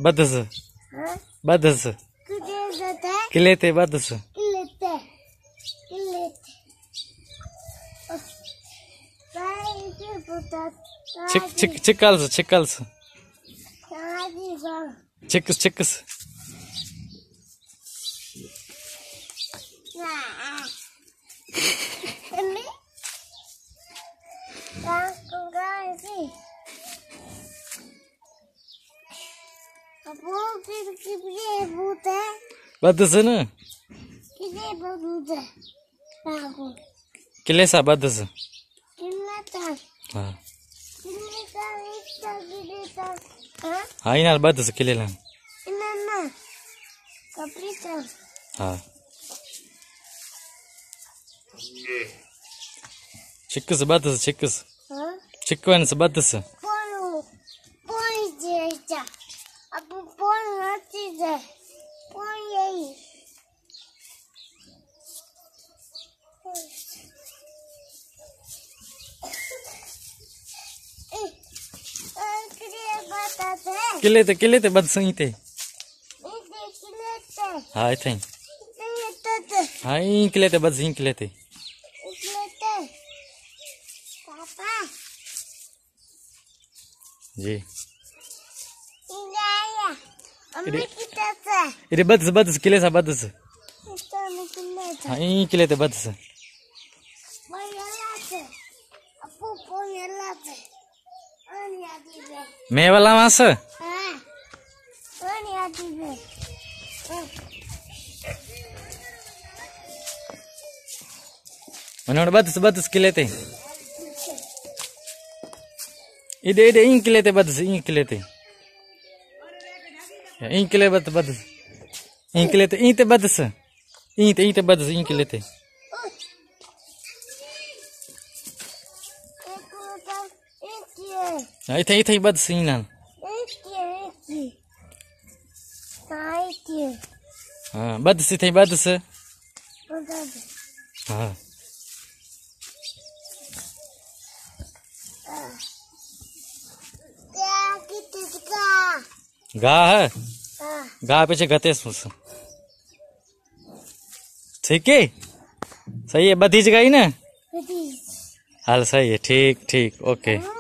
बदस बदस किलेते बदस चिकल्स चिकल्स chicks chicks बदस ना किले सा बदस हाँ हाँ इनाल बदस किले ला हाँ चिक्स बदस चिक्स चिक्वन्स बदस किले ते बदस ही थे हाँ थे हाँ इन किले ते बदस इन किले ते जी इधर बदस बदस किले सा बदस हाँ इन किले ते बदस मैं वाला मास मनोड़ बदस बदस किले ते इधर इधर इन किले ते बदस इन किले ते इन किले बदस बदस इन किले ते बदस इन ते बदस इन किले ते इथे बदस इन हाँ बदस इथे बदस हाँ गा है गा पीछे गते ठीक है सही है बधी जगह ही ना हाल सही है ठीक ठीक ओके।